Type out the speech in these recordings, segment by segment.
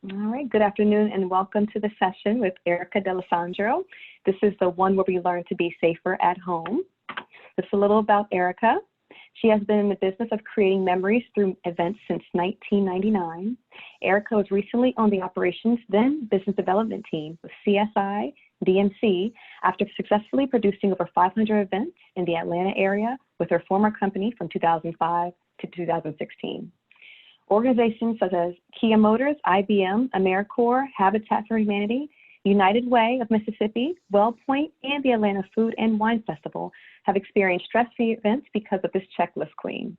All right, good afternoon and welcome to the session with Erica DAlessandro. This is the one where we learn to be safer at home. Just a little about Erica. She has been in the business of creating memories through events since 1999. Erica was recently on the operations, then business development team with CSI DMC after successfully producing over 500 events in the Atlanta area with her former company from 2005 to 2016. Organizations such as Kia Motors, IBM, AmeriCorps, Habitat for Humanity, United Way of Mississippi, WellPoint, and the Atlanta Food and Wine Festival have experienced stress-free events because of this checklist queen.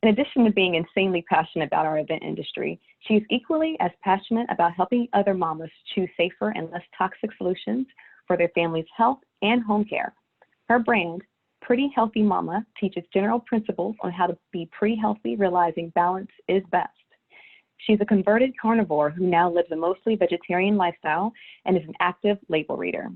In addition to being insanely passionate about our event industry, she is equally as passionate about helping other mamas choose safer and less toxic solutions for their family's health and home care. Her brand, Pretty Healthy Mama, teaches general principles on how to be pretty healthy, realizing balance is best. She's a converted carnivore who now lives a mostly vegetarian lifestyle and is an active label reader.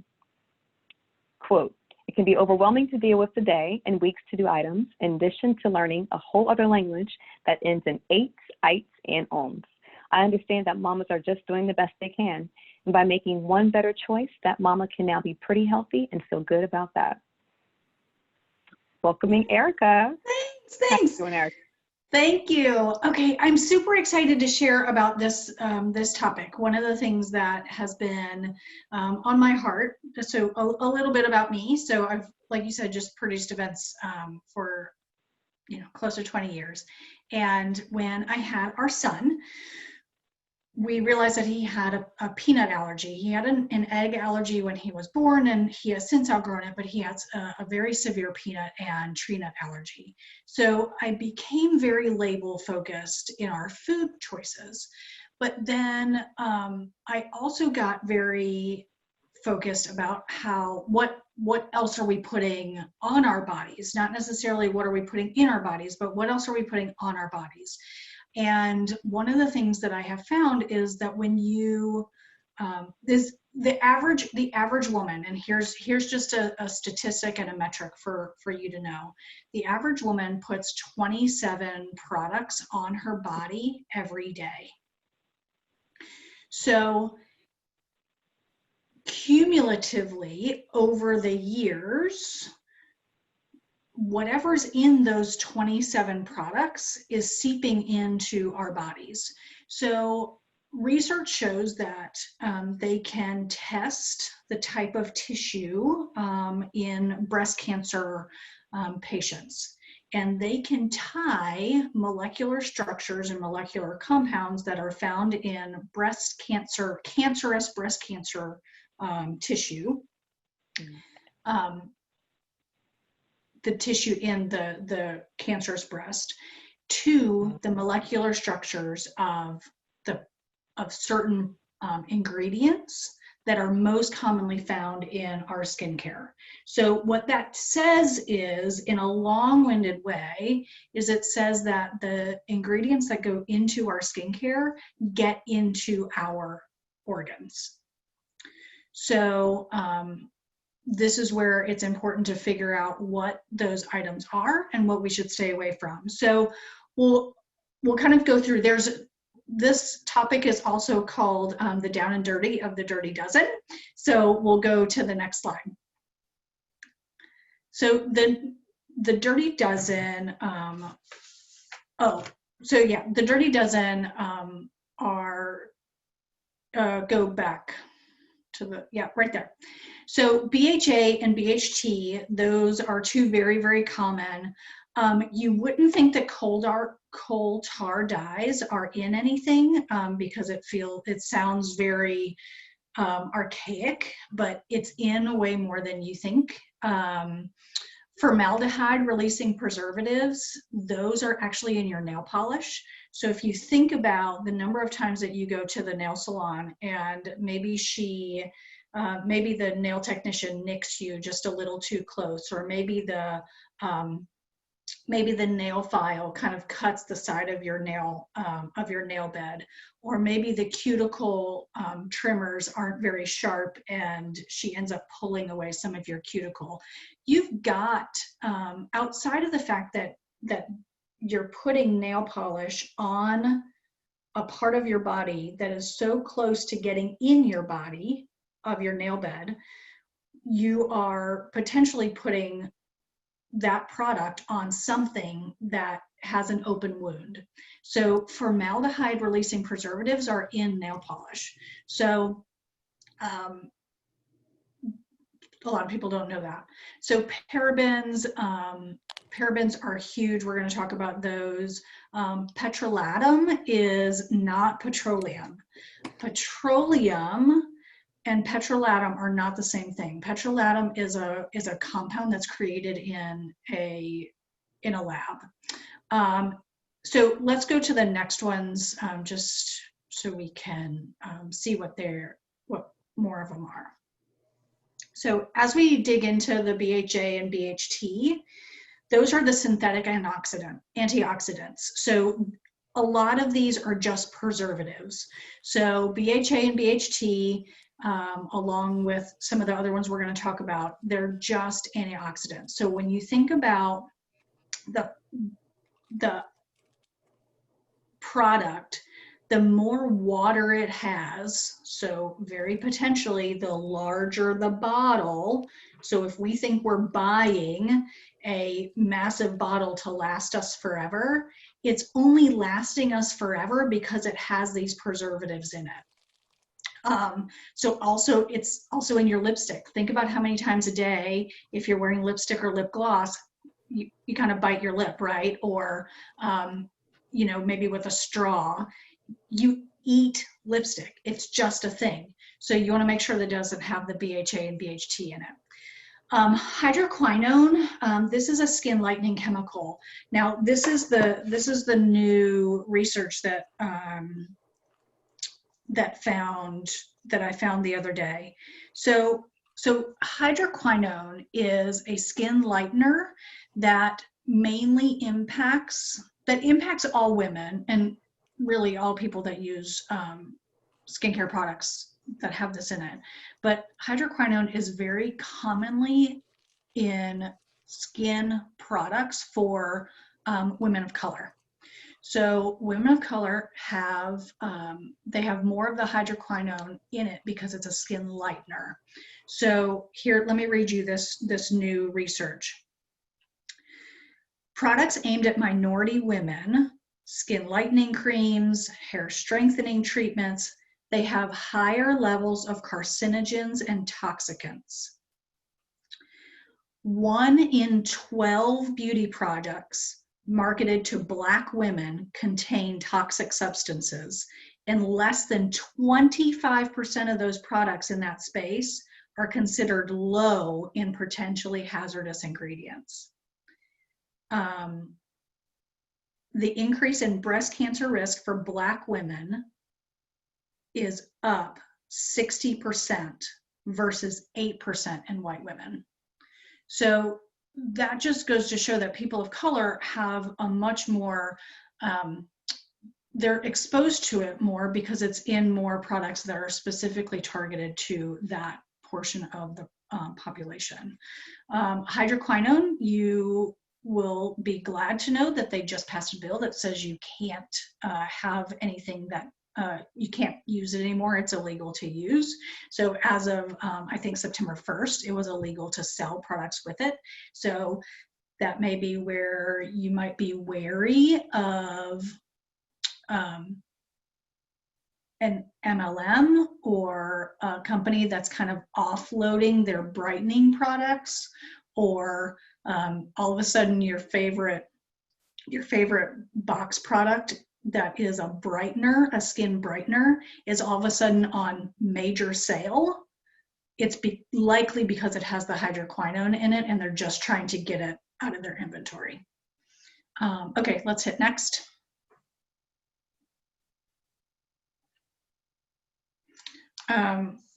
Quote, "It can be overwhelming to deal with the day and weeks to do items, in addition to learning a whole other language that ends in eights, ites, and ohms. I understand that mamas are just doing the best they can, and by making one better choice, that mama can now be pretty healthy and feel good about that." Welcoming Erica. Thanks. Doing, Erica? Thank you. Okay, I'm super excited to share about this this topic. One of the things that has been on my heart. So a little bit about me. So I've, like you said, just produced events for close to 20 years. And when I had our son, we realized that he had a peanut allergy. He had an egg allergy when he was born, and he has since outgrown it, but he has a very severe peanut and tree nut allergy. So I became very label focused in our food choices. But then I also got very focused about what else are we putting on our bodies? Not necessarily what are we putting in our bodies, but what else are we putting on our bodies? And one of the things that I have found is that when you, the average woman, and here's just a statistic and a metric for you to know, the average woman puts 27 products on her body every day. So cumulatively over the years, whatever's in those 27 products is seeping into our bodies. So research shows that they can test the type of tissue in breast cancer patients. And they can tie molecular structures and molecular compounds that are found in breast cancer, cancerous breast cancer tissue, the tissue in the cancerous breast, to the molecular structures of certain ingredients that are most commonly found in our skincare. So what that says is, in a long-winded way, is it says that the ingredients that go into our skincare get into our organs. So this is where it's important to figure out what those items are and what we should stay away from. So we'll kind of go through. This topic is also called the down and dirty of the dirty dozen. So we'll go to the next slide. So the dirty dozen, the dirty dozen go back to right there. So BHA and BHT, those are two very, very common. You wouldn't think that coal tar dyes are in anything because it sounds very archaic, but it's in way more than you think. Formaldehyde releasing preservatives, those are actually in your nail polish. So if you think about the number of times that you go to the nail salon and maybe the nail technician nicks you just a little too close, or maybe the nail file kind of cuts the side of your nail bed, or maybe the cuticle trimmers aren't very sharp and she ends up pulling away some of your cuticle. You've got, outside of the fact that you're putting nail polish on a part of your body that is so close to getting in your body of your nail bed, you are potentially putting that product on something that has an open wound. So formaldehyde releasing preservatives are in nail polish. So a lot of people don't know that. So parabens, parabens are huge. We're going to talk about those. Petrolatum is not petroleum. Petroleum and petrolatum are not the same thing. Petrolatum is a compound that's created in a lab. So let's go to the next ones, just so we can see what more of them are. So as we dig into the BHA and BHT, those are the synthetic antioxidants. So a lot of these are just preservatives. So BHA and BHT, along with some of the other ones we're going to talk about, they're just antioxidants. So when you think about the product, the more water it has, so very potentially the larger the bottle. So if we think we're buying a massive bottle to last us forever, it's only lasting us forever because it has these preservatives in it. So also, it's also in your lipstick. Think about how many times a day, if you're wearing lipstick or lip gloss, you kind of bite your lip, right? Or, you know, maybe with a straw. You eat lipstick. It's just a thing. So you want to make sure that it doesn't have the BHA and BHT in it. Hydroquinone, this is a skin lightening chemical. Now, this is the new research that I found the other day. So hydroquinone is a skin lightener that mainly impacts all women and really all people that use skincare products that have this in it. But hydroquinone is very commonly in skin products for women of color. So women of color have, they have more of the hydroquinone in it because it's a skin lightener. So here, let me read you this new research. Products aimed at minority women, skin lightening creams, hair strengthening treatments, they have higher levels of carcinogens and toxicants. 1 in 12 beauty products marketed to Black women contain toxic substances, and less than 25% of those products in that space are considered low in potentially hazardous ingredients. The increase in breast cancer risk for Black women is up 60% versus 8% in white women. So that just goes to show that people of color have a much more, they're exposed to it more because it's in more products that are specifically targeted to that portion of the population. Hydroquinone, you will be glad to know that they just passed a bill that says you can't have anything that you can't use it anymore. It's illegal to use. So as of, I think September 1st, it was illegal to sell products with it. So that may be where you might be wary of an MLM or a company that's kind of offloading their brightening products, or all of a sudden your favorite box product that is a brightener, a skin brightener, is all of a sudden on major sale. It's likely because it has the hydroquinone in it and they're just trying to get it out of their inventory. Okay, let's hit next.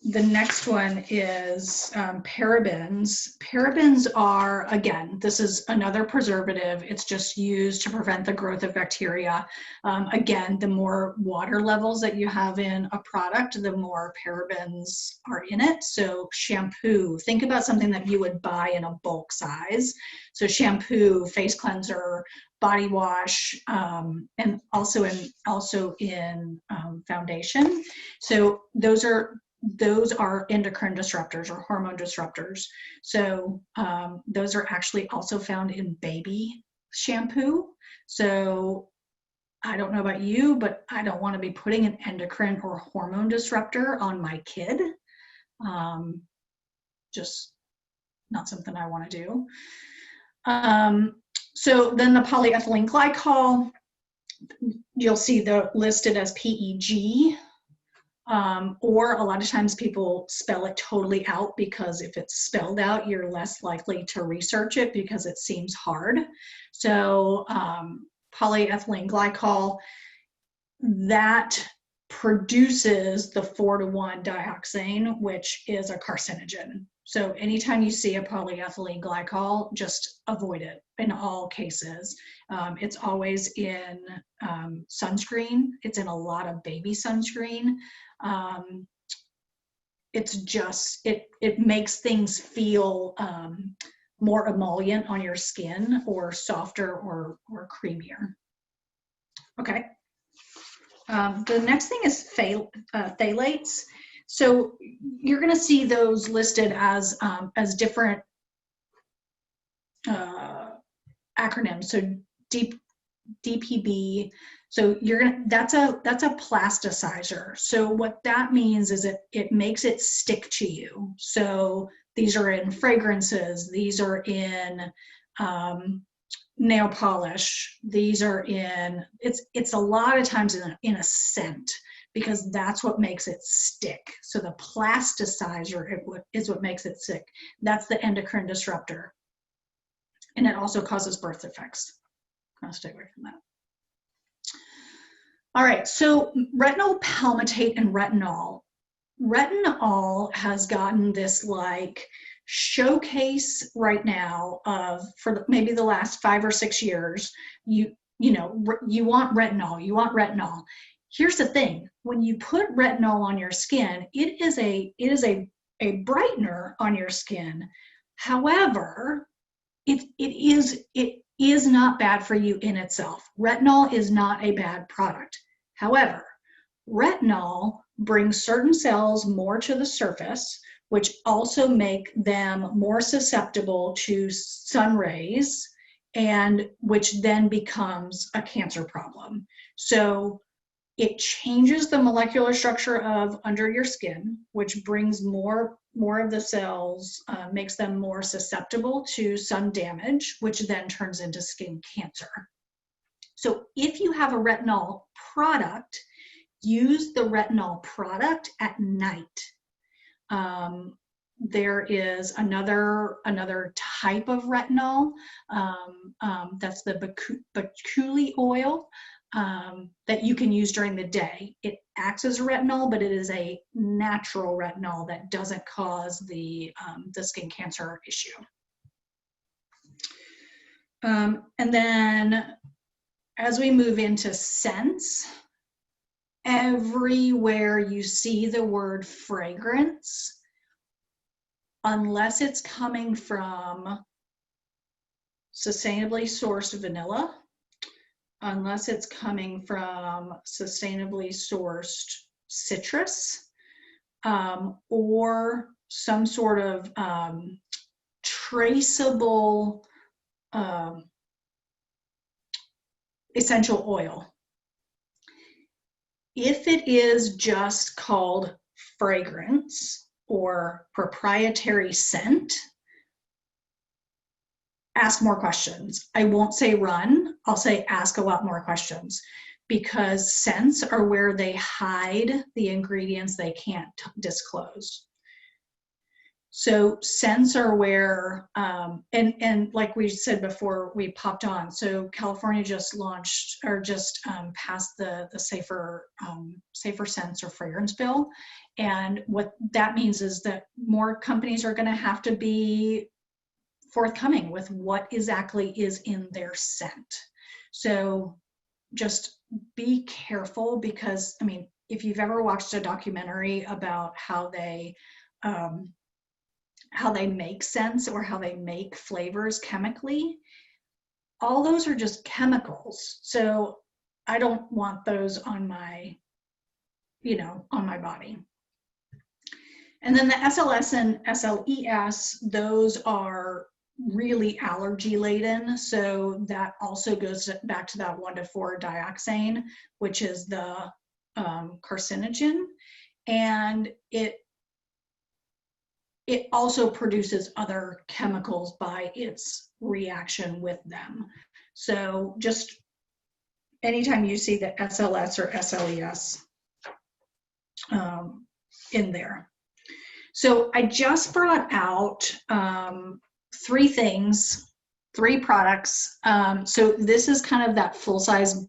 The next one is parabens. Parabens are, again, this is another preservative. It's just used to prevent the growth of bacteria. Again, the more water levels that you have in a product, the more parabens are in it. So shampoo, think about something that you would buy in a bulk size. So shampoo, face cleanser, body wash, and also in foundation. So those are endocrine disruptors or hormone disruptors. So those are actually also found in baby shampoo. So I don't know about you, but I don't want to be putting an endocrine or hormone disruptor on my kid. Just not something I want to do. So then the polyethylene glycol, you'll see the listed as PEG. Or a lot of times people spell it totally out, because if it's spelled out, you're less likely to research it because it seems hard. So polyethylene glycol, that produces the 4-to-1 dioxane, which is a carcinogen. So anytime you see a polyethylene glycol, just avoid it in all cases. It's always in sunscreen. It's in a lot of baby sunscreen. It's just, it makes things feel more emollient on your skin, or softer or creamier. Okay. The next thing is phthalates. So you're going to see those listed as different acronyms. So DPB. So that's a plasticizer. So what that means is it makes it stick to you. So these are in fragrances. These are in nail polish. These are in, it's a lot of times in a scent, because that's what makes it stick. So the plasticizer is what makes it stick. That's the endocrine disruptor. And it also causes birth defects. I'll stay away from that. All right, so retinol palmitate and retinol. Retinol has gotten this like showcase right now for maybe the last 5 or 6 years. You want retinol. Here's the thing: when you put retinol on your skin, it is a brightener on your skin. However, it is not bad for you in itself. Retinol is not a bad product. However, retinol brings certain cells more to the surface, which also make them more susceptible to sun rays, and which then becomes a cancer problem. So it changes the molecular structure of under your skin, which brings more of the cells, makes them more susceptible to sun damage, which then turns into skin cancer. So if you have a retinol product, use the retinol product at night. There is another type of retinol, that's the Bakuli oil, that you can use during the day. It acts as a retinol, but it is a natural retinol that doesn't cause the skin cancer issue. And then as we move into scents, everywhere you see the word fragrance, unless it's coming from sustainably sourced vanilla, unless it's coming from sustainably sourced citrus, or some sort of traceable essential oil. If it is just called fragrance or proprietary scent, ask more questions. I won't say run, I'll say ask a lot more questions, because scents are where they hide the ingredients they can't disclose. So scents are where, and like we said before we popped on, so California just launched or just passed the safer scents or fragrance bill. And what that means is that more companies are going to have to be forthcoming with what exactly is in their scent. So just be careful, because I mean, if you've ever watched a documentary about how they make scents or how they make flavors chemically, all those are just chemicals. So I don't want those on my, on my body. And then the SLS and SLES, those are really allergy laden. So that also goes back to that 1,4-dioxane, which is the carcinogen. And it also produces other chemicals by its reaction with them. So just anytime you see the SLS or SLES in there. So I just brought out 3 things, 3 products. So this is kind of that full-size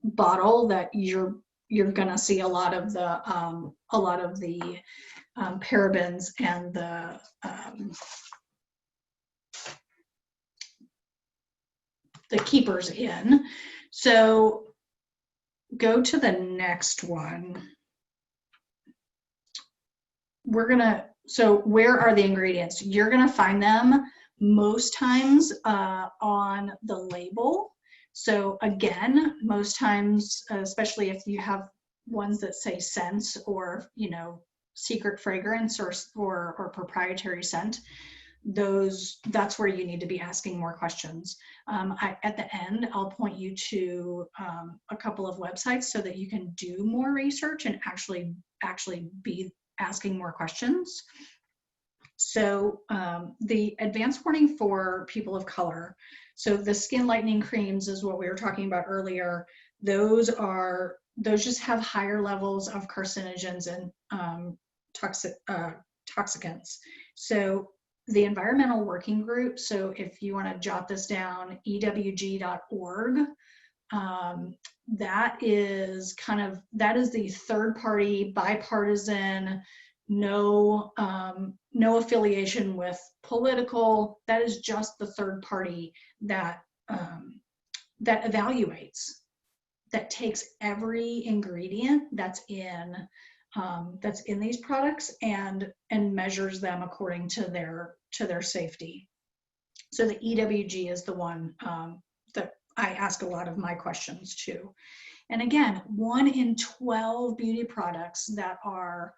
bottle that you're gonna see a lot of the parabens and the keepers in. So go to the next one. So where are the ingredients? You're gonna find them most times on the label. So again, most times, especially if you have ones that say scents or, secret fragrance or proprietary scent, that's where you need to be asking more questions. At the end, I'll point you to a couple of websites so that you can do more research and actually be asking more questions. So the advance warning for people of color. So the skin lightening creams is what we were talking about earlier. Those just have higher levels of carcinogens and toxicants. So the Environmental Working Group, so if you want to jot this down, ewg.org, that is the third party, bipartisan, no affiliation with political. That is just the third party that evaluates, that takes every ingredient that's in these products and measures them according to their safety. So the EWG is the one that I ask a lot of my questions to. And again, 1 in 12 beauty products that are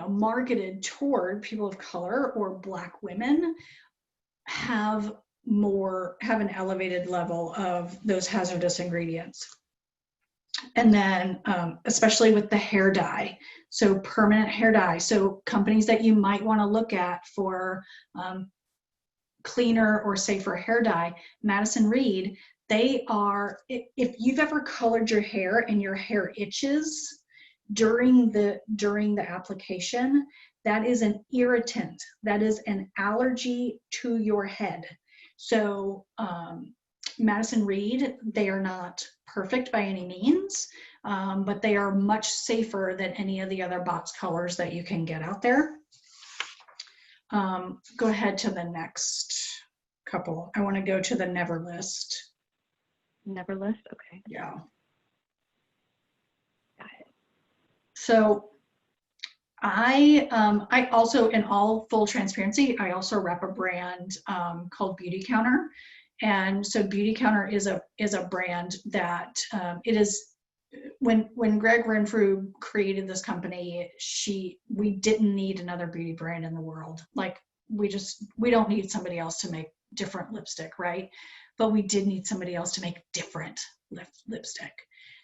marketed toward people of color or Black women have an elevated level of those hazardous ingredients. And then especially with the hair dye, so permanent hair dye, so companies that you might want to look at for cleaner or safer hair dye, Madison Reed, they are, if you've ever colored your hair and your hair itches during the application, that is an irritant, that is an allergy to your head. So Madison Reed, they are not perfect by any means, but they are much safer than any of the other box colors that you can get out there. Go ahead to the next couple. I want to go to the Never list. Never list, okay. Yeah. Got it. So I also, in all full transparency, I also rep a brand called Beauty Counter. And so Beauty Counter is a brand that it is, when Greg Renfrew created this company, we didn't need another beauty brand in the world. Like we don't need somebody else to make different lipstick, right? But we did need somebody else to make different lipstick.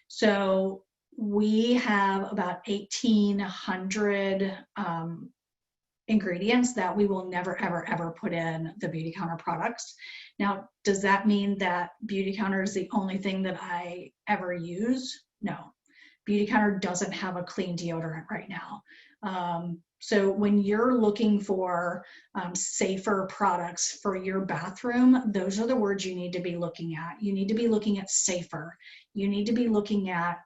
So we have about 1,800 ingredients that we will never, ever, ever put in the Beauty Counter products. Now, does that mean that Beauty Counter is the only thing that I ever use? No, Beautycounter doesn't have a clean deodorant right now. So when you're looking for safer products for your bathroom, those are the words you need to be looking at. You need to be looking at safer. You need to be looking at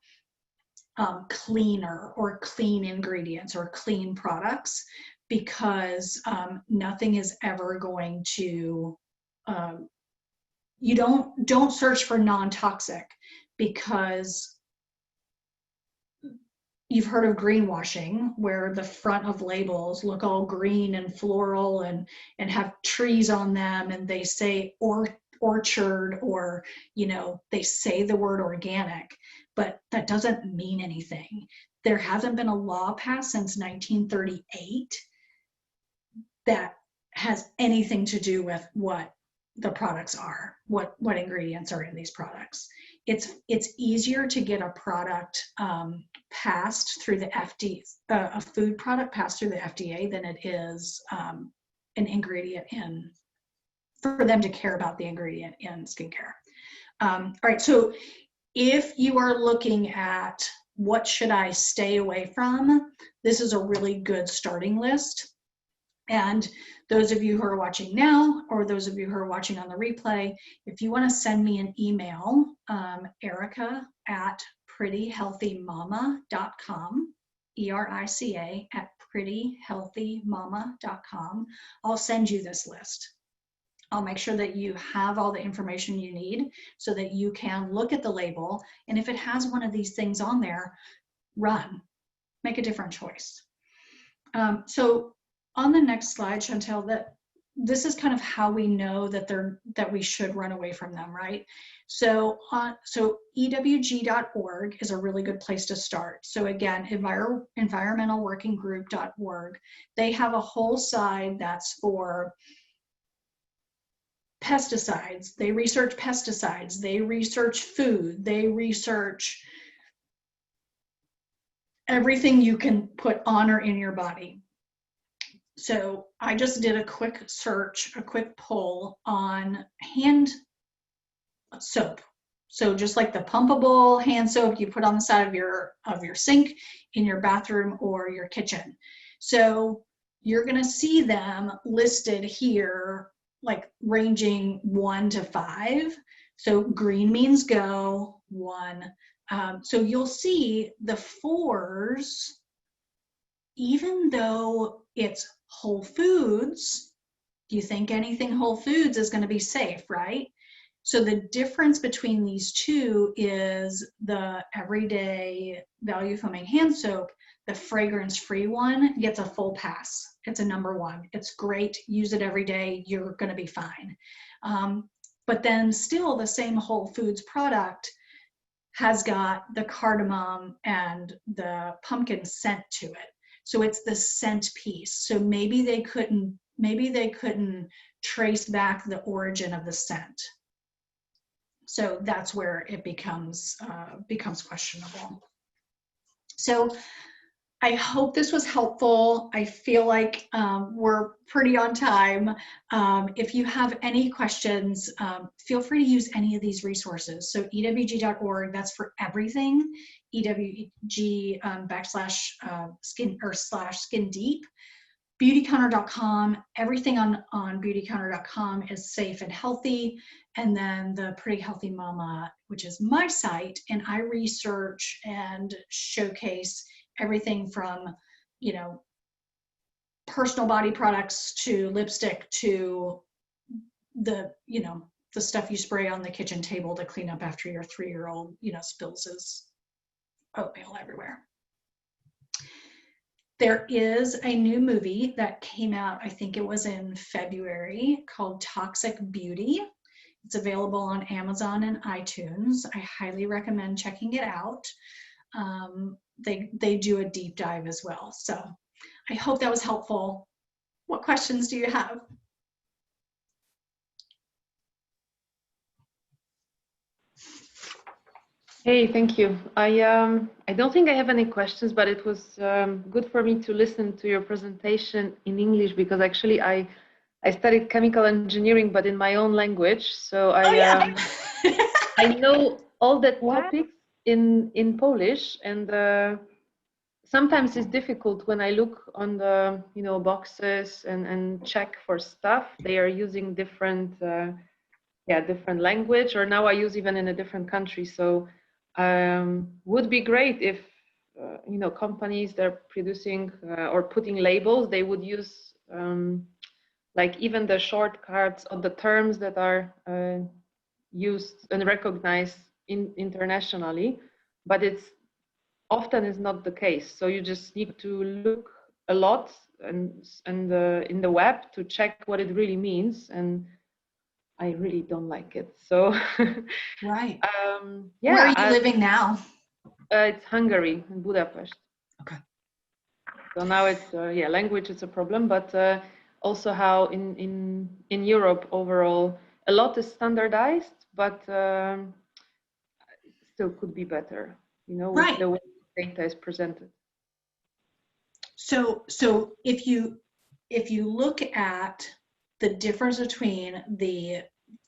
cleaner or clean ingredients or clean products, because nothing is ever going to, you don't search for non-toxic, because you've heard of greenwashing, where the front of labels look all green and floral and have trees on them, and they say orchard, or they say the word organic, but that doesn't mean anything. There hasn't been a law passed since 1938 that has anything to do with what the products are, what ingredients are in these products. It's easier to get a product passed through the FDA, a food product passed through the FDA, than it is an ingredient for them to care about the ingredient in skincare. All right, so if you are looking at what should I stay away from, this is a really good starting list. And those of you who are watching now, or those of you who are watching on the replay, if you want to send me an email, erica@prettyhealthymama.com, erica@prettyhealthymama.com, I'll send you this list. I'll make sure that you have all the information you need so that you can look at the label, and if it has one of these things on there, run, make a different choice. So on the next slide, Chantel, that this is kind of how we know that we should run away from them, right? So EWG.org is a really good place to start. So again, environmentalworkinggroup.org, they have a whole side that's for pesticides. They research pesticides, they research food, they research everything you can put on or in your body. So I just did a quick search, a quick poll on hand soap. So just like the pumpable hand soap you put on the side of your sink in your bathroom or your kitchen. So you're gonna see them listed here, like ranging 1 to 5. So green means go, 1. So you'll see the 4s, even though it's whole foods, do you think anything whole foods is going to be safe, right? So the difference between these two is the everyday value foaming hand soap, the fragrance-free one, gets a full pass. It's a number 1. It's great. Use it every day. You're going to be fine. But then still the same Whole Foods product has got the cardamom and the pumpkin scent to it. So it's the scent piece. So maybe they couldn't trace back the origin of the scent. So that's where it becomes questionable. So I hope this was helpful. I feel like we're pretty on time. If you have any questions, feel free to use any of these resources. So EWG.org, that's for everything. EWG /skin deep. Beautycounter.com, everything on beautycounter.com is safe and healthy. And then the Pretty Healthy Mama, which is my site, and I research and showcase everything from, personal body products to lipstick to the stuff you spray on the kitchen table to clean up after your 3-year-old, spills his oatmeal everywhere. There is a new movie that came out, I think it was in February, called Toxic Beauty. It's available on Amazon and iTunes. I highly recommend checking it out. They do a deep dive as well. So I hope that was helpful. What questions do you have? Hey, thank you. I don't think I have any questions, but it was good for me to listen to your presentation in English, because actually I studied chemical engineering, but in my own language. So I know all the topics in Polish, and sometimes it's difficult when I look on the boxes and check for stuff. They are using different different language, or now I use even in a different country. So would be great if companies that are producing or putting labels, they would use like even the shortcuts of the terms that are used and recognized internationally, but it's often is not the case. So you just need to look a lot and in the web to check what it really means, and I really don't like it. So Right. yeah. Where are you living now? It's Hungary, in Budapest. Okay. So now it's language is a problem, but also how in Europe overall a lot is standardized, but still could be better, with the way data is presented. So if you look at the difference between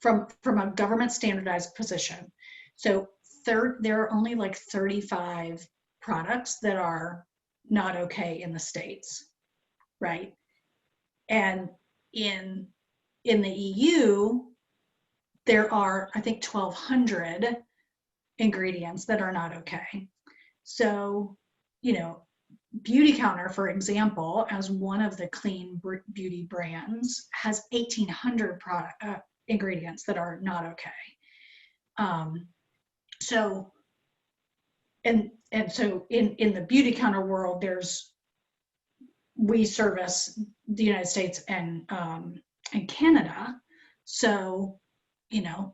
from a government standardized position, so there are only like 35 products that are not okay in the States, right? And in the EU, there are, I think, 1,200 ingredients that are not okay. So, Beauty Counter, for example, as one of the clean beauty brands, has 1,800 ingredients that are not okay. So in the Beauty Counter world, we service the United States and Canada. So,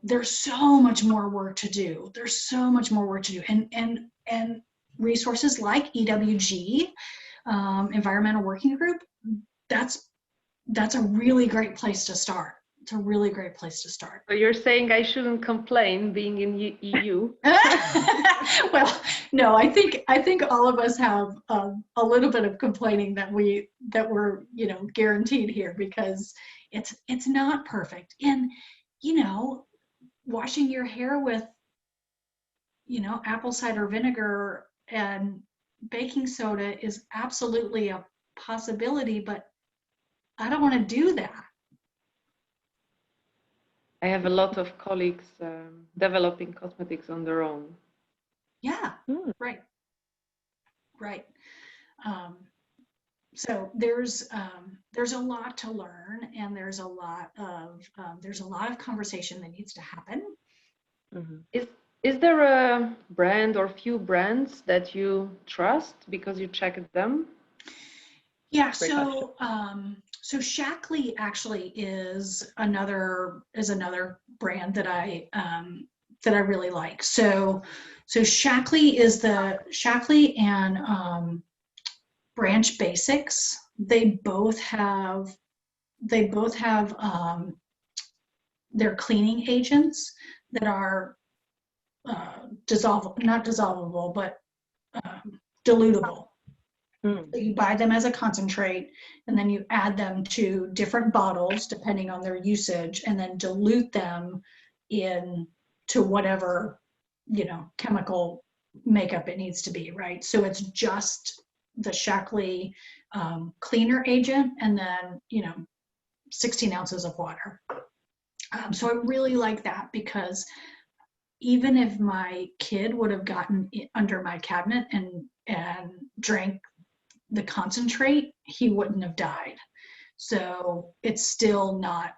there's so much more work to do. And resources like EWG, Environmental Working Group, that's a really great place to start. It's a really great place to start. So you're saying I shouldn't complain being in EU? Well, no, I think all of us have a little bit of complaining that we're guaranteed here, because it's not perfect. And washing your hair with apple cider vinegar and baking soda is absolutely a possibility, but I don't want to do that. I have a lot of colleagues developing cosmetics on their own. Yeah, right. So there's a lot to learn, and there's a lot of conversation that needs to happen. Mm-hmm. Is there a brand or few brands that you trust because you checked them? Yeah, so Shackley actually is another brand that I really like. So Shackley and Branch Basics, they both have their cleaning agents that are not dissolvable, but dilutable. So you buy them as a concentrate, and then you add them to different bottles depending on their usage, and then dilute them into whatever chemical makeup it needs to be, right? So it's just the Shackley cleaner agent, and then 16 ounces of water. So I really like that, because even if my kid would have gotten under my cabinet and drank the concentrate, he wouldn't have died. So it's still not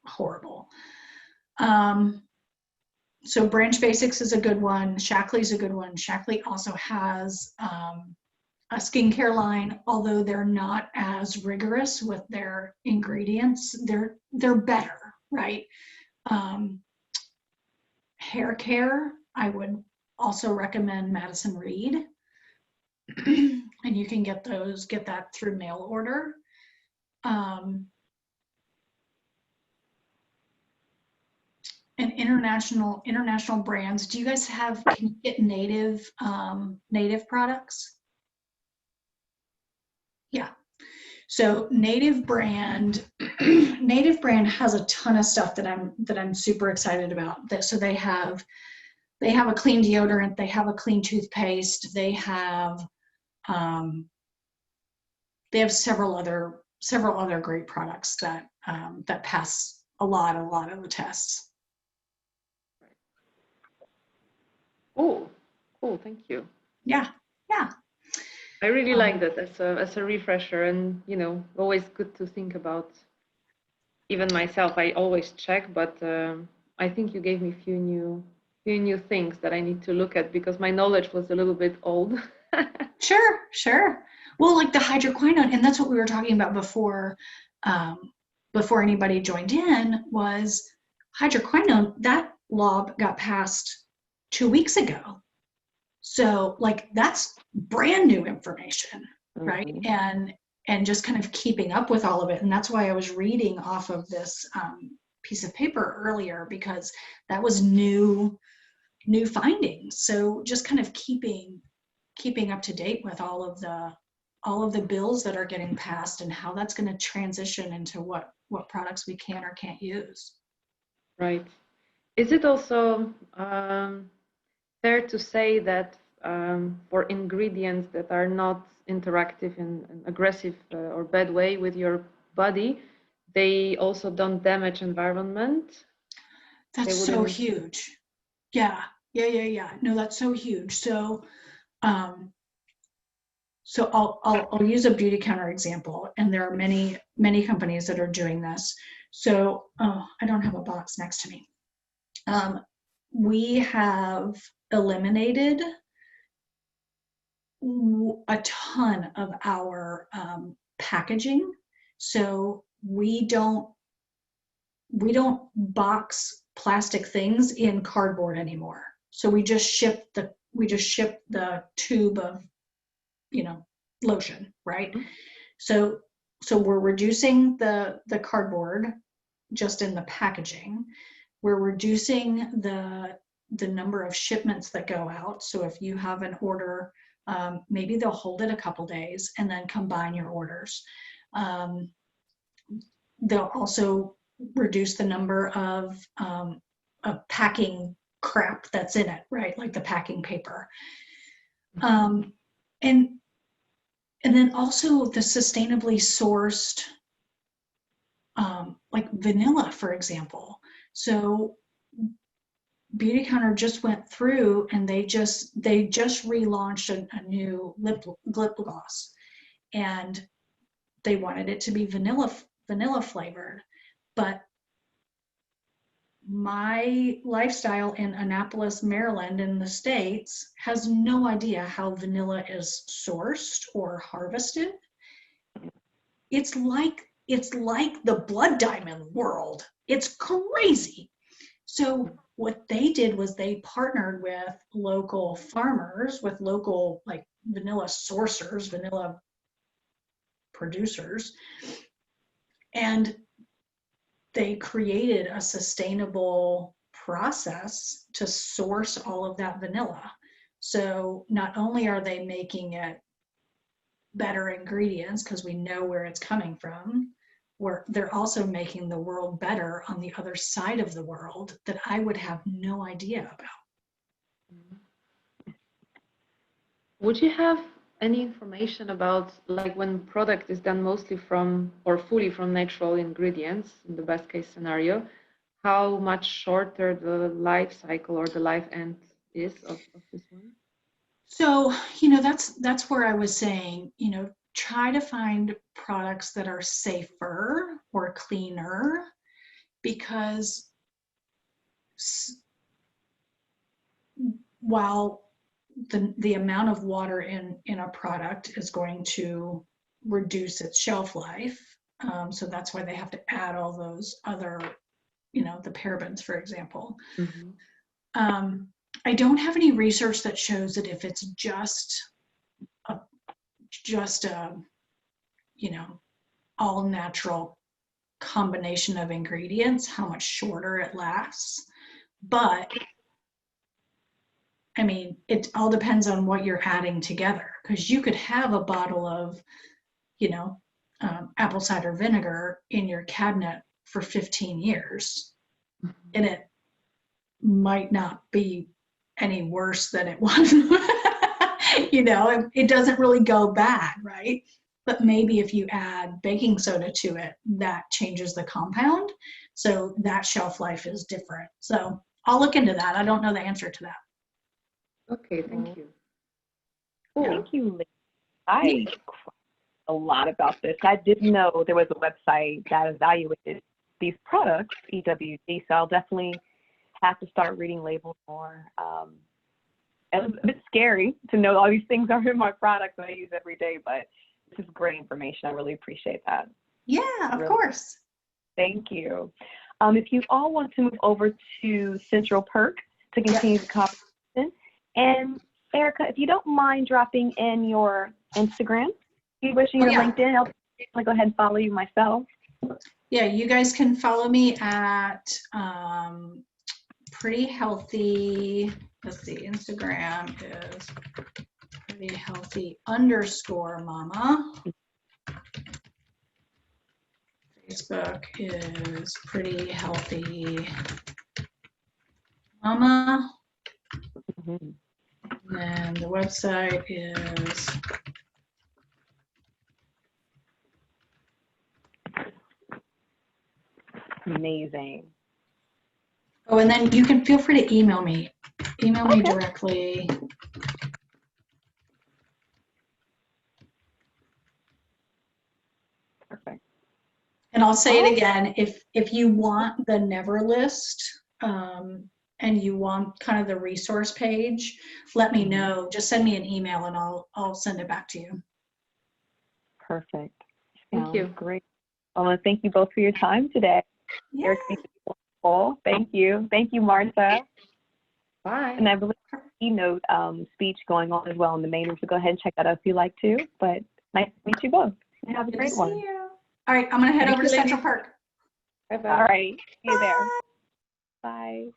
horrible. So Branch Basics is a good one. Shackley's a good one. Shackley also has a skincare line, although they're not as rigorous with their ingredients. They're better, right? Hair care, I would also recommend Madison Reed. And you can get that through mail order. And international brands. Do you guys can you get native products? Yeah. So Native Brand has a ton of stuff that I'm super excited about. So they have they have a clean deodorant, they have a clean toothpaste, they have several other great products that that pass a lot of the tests. Oh, cool. Thank you. Yeah. I really like that as a refresher, and always good to think about. Even myself, I always check, but I think you gave me few new things that I need to look at because my knowledge was a little bit old. Sure. Well, like the hydroquinone, and that's what we were talking about before anybody joined in, was hydroquinone. That law got passed 2 weeks ago. So like that's brand new information, right? And just kind of keeping up with all of it. And that's why I was reading off of this piece of paper earlier, because that was new findings. So just kind of keeping up to date with all of the bills that are getting passed and how that's going to transition into what products we can or can't use. Right. Is it also fair to say that for ingredients that are not interactive in an aggressive or bad way with your body, they also don't damage environment? That's so huge. Yeah. No, that's so huge. So I'll use a beauty counter example, and there are many companies that are doing this. So I don't have a box next to me. We have eliminated a ton of our packaging. So we don't box plastic things in cardboard anymore. So we just ship the tube of lotion, right? Mm-hmm. So we're reducing the cardboard just in the packaging. We're reducing the number of shipments that go out. So if you have an order, maybe they'll hold it a couple days and then combine your orders. They'll also reduce the number of packing crap that's in it, right? Like the packing paper. And then also the sustainably sourced, like vanilla, for example. So Beauty Counter just went through and they just relaunched a new lip gloss, and they wanted it to be vanilla flavored. But my lifestyle in Annapolis, Maryland, in the States, has no idea how vanilla is sourced or harvested. It's like the blood diamond world. It's crazy. So what they did was they partnered with local farmers, with local like vanilla sourcers, vanilla producers, and they created a sustainable process to source all of that vanilla. So not only are they making it better ingredients because we know where it's coming from, they're also making the world better on the other side of the world that I would have no idea about. Would you have any information about, like, when product is done mostly from or fully from natural ingredients, in the best case scenario, how much shorter the life cycle or the life end is of this one? So, that's where I was saying, try to find products that are safer or cleaner, because while the amount of water in a product is going to reduce its shelf life, so that's why they have to add all those other, the parabens, for example. Mm-hmm. I don't have any research that shows that if it's just a all natural combination of ingredients, how much shorter it lasts. But I mean, it all depends on what you're adding together, because you could have a bottle of, apple cider vinegar in your cabinet for 15 years, and it might not be any worse than it was. It doesn't really go bad, right? But maybe if you add baking soda to it, that changes the compound. So that shelf life is different. So I'll look into that. I don't know the answer to that. Okay, thank you. Cool. Thank you, Lee. I a lot about this. I didn't know there was a website that evaluated these products, EWG, so I'll definitely have to start reading labels more. It was a bit scary to know all these things are in my products that I use every day, but this is great information. I really appreciate that. Yeah, of course. Thank you. If you all want to move over to Central Perk to continue the conversation, and Erica, if you don't mind dropping in your Instagram, if you wish your LinkedIn, I'll go ahead and follow you myself. Yeah, you guys can follow me at Pretty Healthy. Let's see, Instagram is Pretty Healthy _Mama. Facebook is Pretty Healthy Mama. Mm-hmm. And the website is amazing. Oh, and then you can feel free to email me. Email me directly. Perfect. And I'll say it again, if you want the Never list and you want kind of the resource page, let me know. Just send me an email and I'll send it back to you. Perfect. Thank you. Great. I want to thank you both for your time today. Yeah. Erica, thank you. Thank you, Martha. Bye. And I believe keynote speech going on as well in the main room, so go ahead and check that out if you like to. But nice to meet you both. Have a Good great to one. see you. All right, I'm going to head over to Central Park. Bye-bye. All right. See you there. Bye.